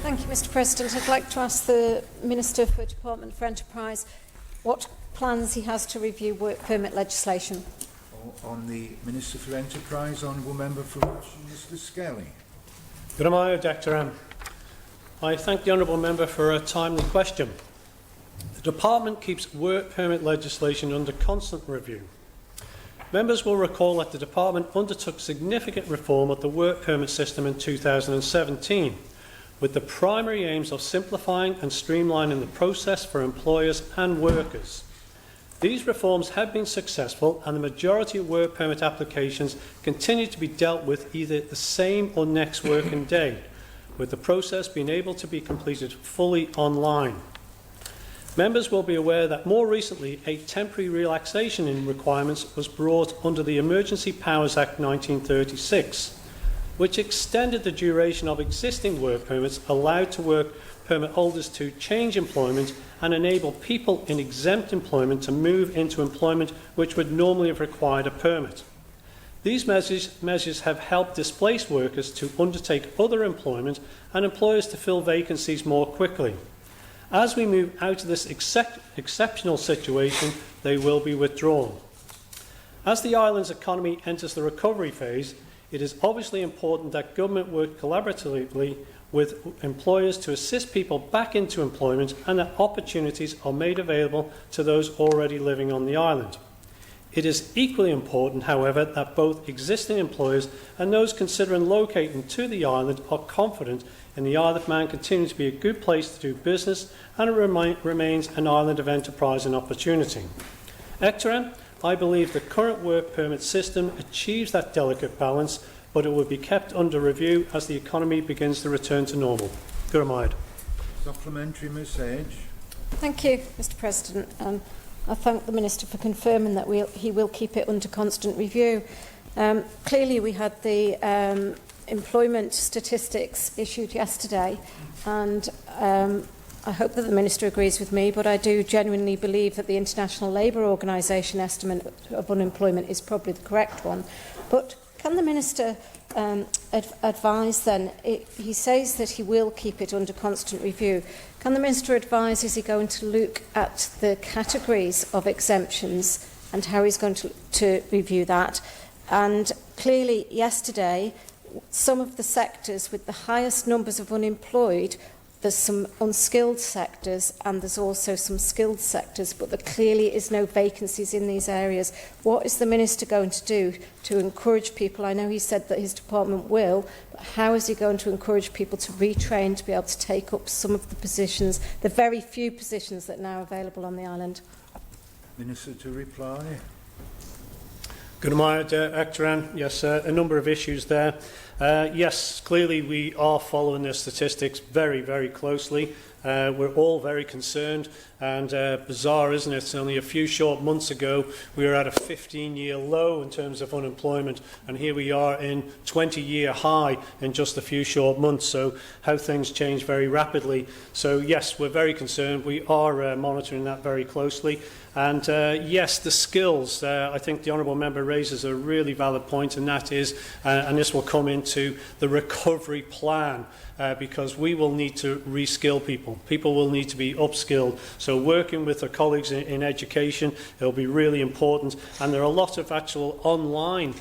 Thank you, Mr President. I'd like to ask the Minister for Department for Enterprise what plans he has to review work permit legislation. On the Minister for Enterprise, Honourable Member for Onchan, Mr Skelly. Good morning, Dr. I thank the Honourable Member for a timely question. The Department keeps work permit legislation under constant review. Members will recall that the Department undertook significant reform of the work permit system in 2017, with the primary aims of simplifying and streamlining the process for employers and workers. These reforms have been successful, and the majority of work permit applications continue to be dealt with either the same or next working day, with the process being able to be completed fully online. Members will be aware that more recently a temporary relaxation in requirements was brought under the Emergency Powers Act 1936, which extended the duration of existing work permits allowed to work permit holders to change employment and enable people in exempt employment to move into employment which would normally have required a permit. These measures have helped displaced workers to undertake other employment and employers to fill vacancies more quickly. As we move out of this exceptional situation, they will be withdrawn. As the island's economy enters the recovery phase, it is obviously important that government work collaboratively with employers to assist people back into employment and that opportunities are made available to those already living on the island. It is equally important, however, that both existing employers and those considering locating to the island are confident in the Isle of Man continuing to be a good place to do business, and it remains an island of enterprise and opportunity. Ectoran, I believe the current work permit system achieves that delicate balance, but it will be kept under review as the economy begins to return to normal. Guramaid. Supplementary, Ms Edge. Thank you, Mr President. I thank the Minister for confirming that he will keep it under constant review. Clearly, we had the employment statistics issued yesterday, and I hope that the Minister agrees with me, but I do genuinely believe that the International Labour Organisation estimate of unemployment is probably the correct one. But can the Minister advise then, he says that he will keep it under constant review, can the Minister advise, is he going to look at the categories of exemptions and how he's going to review that? And clearly yesterday, some of the sectors with the highest numbers of unemployed, there's some unskilled sectors and there's also some skilled sectors, but there clearly is no vacancies in these areas. What is the Minister going to do to encourage people? I know he said that his department will, but how is he going to encourage people to retrain to be able to take up some of the positions, the very few positions that are now available on the island? Minister to reply. Good morning, Ectoran. Yes, a number of issues there. Yes, clearly we are following the statistics very, very closely. We're all very concerned, and bizarre, isn't it? It's only a few short months ago we were at a 15-year low in terms of unemployment, and here we are in 20-year high in just a few short months. So how things change very rapidly. So yes, we're very concerned. We are monitoring that very closely. And yes, the skills, I think the Honourable Member raises a really valid point, and that is, and this will come into the recovery plan, because we will need to reskill people. People will need to be upskilled. So working with our colleagues in education, it will be really important. And there are a lot of actual online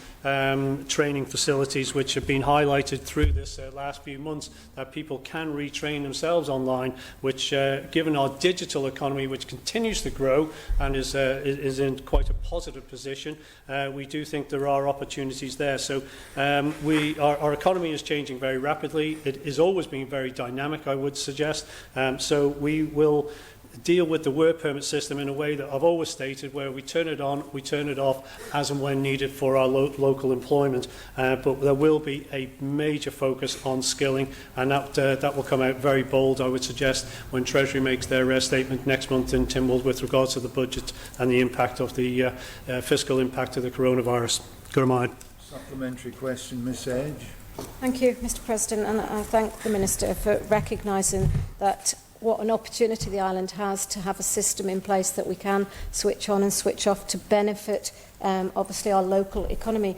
training facilities which have been highlighted through this last few months, that people can retrain themselves online, which given our digital economy, which continues to grow and is in quite a positive position, we do think there are opportunities there. So our economy is changing very rapidly. It is always been very dynamic, I would suggest. So we will deal with the work permit system in a way that I've always stated, where we turn it on, we turn it off as and when needed for our local employment. But there will be a major focus on skilling, and that will come out very bold, I would suggest, when Treasury makes their statement next month in Tynwald with regards to the budget and the impact of the fiscal impact of the coronavirus. Guramaid. Supplementary question, Ms Edge. Thank you, Mr President, and I thank the Minister for recognising that what an opportunity the island has to have a system in place that we can switch on and switch off to benefit, obviously, our local economy.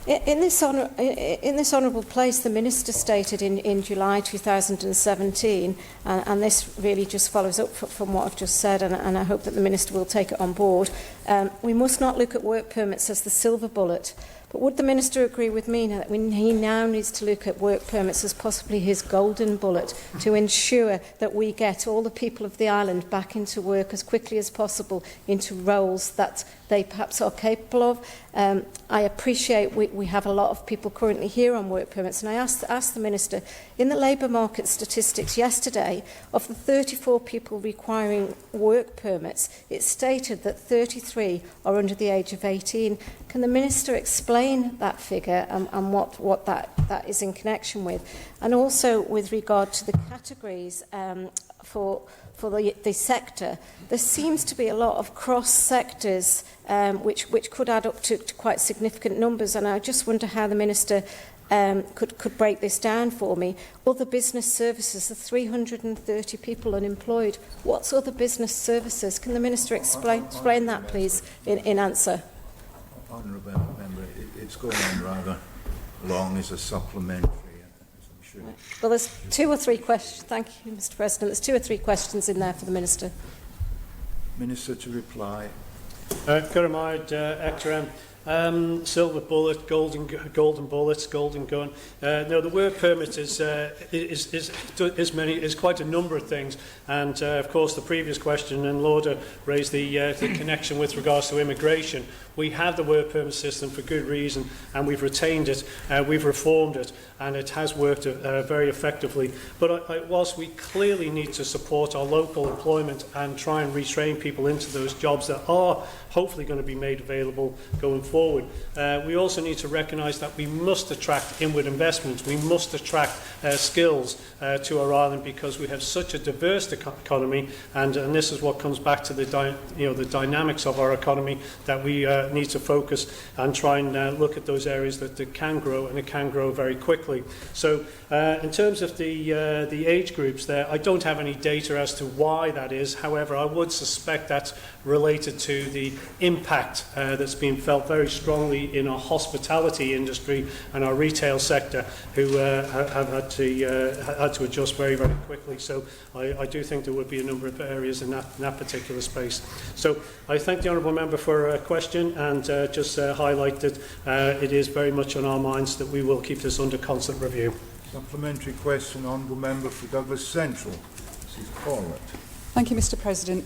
In this honourable place, the Minister stated in July 2017, and this really just follows up from what I've just said, and I hope that the Minister will take it on board, we must not look at work permits as the silver bullet. But would the Minister agree with me that he now needs to look at work permits as possibly his golden bullet to ensure that we get all the people of the island back into work as quickly as possible into roles that they perhaps are capable of? I appreciate we have a lot of people currently here on work permits, and I asked the Minister, in the labour market statistics yesterday, of the 34 people requiring work permits, it stated that 33 are under the age of 18. Can the Minister explain that figure and what that is in connection with? And also with regard to the categories for the sector, there seems to be a lot of cross sectors which could add up to quite significant numbers, and I just wonder how the Minister could break this down for me. Other business services, the 330 people unemployed. What's other business services? Can the Minister explain that, please, in answer? Honourable Member, it's going on rather long as a supplementary. Well, there's 2 or 3 questions. Thank you, Mr. President. There's 2 or 3 questions in there for the Minister. Minister to reply. Guramaid, Ector silver bullet, golden bullets, golden gun. No, the work permit is quite a number of things, and of course the previous question and Lauder raised the connection with regards to immigration. We have the work permit system for good reason, and we've retained it, we've reformed it, and it has worked very effectively. But whilst we clearly need to support our local employment and try and retrain people into those jobs that are hopefully going to be made available going forward, we also need to recognise that we must attract inward investment. We must attract skills to our island, because we have such a diverse economy, and this is what comes back to the dynamics of our economy, that we need to focus and try and look at those areas that can grow, and it can grow very quickly. So in terms of the age groups there, I don't have any data as to why that is. However, I would suspect that's related to the impact that's been felt very strongly in our hospitality industry and our retail sector, who have had to adjust very, very quickly. So I do think there would be a number of areas in that particular space. So I thank the Honourable Member for a question, and just highlight that it is very much on our minds that we will keep this under constant review. Supplementary question, Honourable Member for Douglas Central. Mrs. Corlett. Thank you, Mr. President.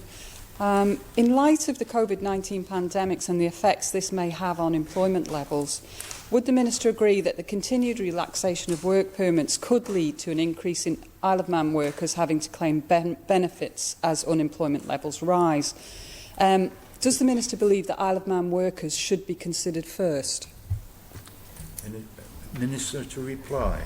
In light of the COVID-19 pandemics and the effects this may have on employment levels, would the Minister agree that the continued relaxation of work permits could lead to an increase in Isle of Man workers having to claim benefits as unemployment levels rise? Does the Minister believe that Isle of Man workers should be considered first? Minister to reply.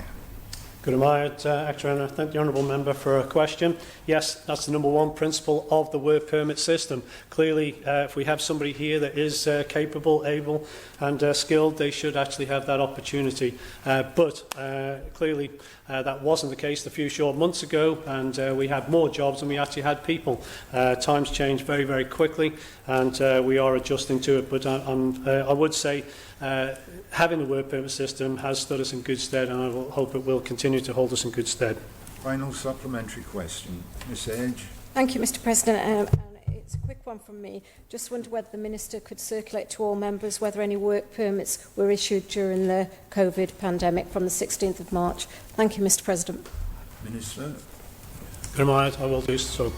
Good night, Actor, and I thank the Honourable Member for a question. Yes, that's the number one principle of the work permit system. Clearly, if we have somebody here that is capable, able and skilled, they should actually have that opportunity. But clearly, that wasn't the case a few short months ago, and we had more jobs than we actually had people. Times change very, very quickly, and we are adjusting to it. But I would say having the work permit system has stood us in good stead, and I will hope it will continue to hold us in good stead. Final supplementary question. Ms Edge. Thank you, Mr. President. It's a quick one from me. Just wonder whether the Minister could circulate to all members whether any work permits were issued during the COVID pandemic from the 16th of March. Thank you, Mr. President. Minister. Good night, I will do so.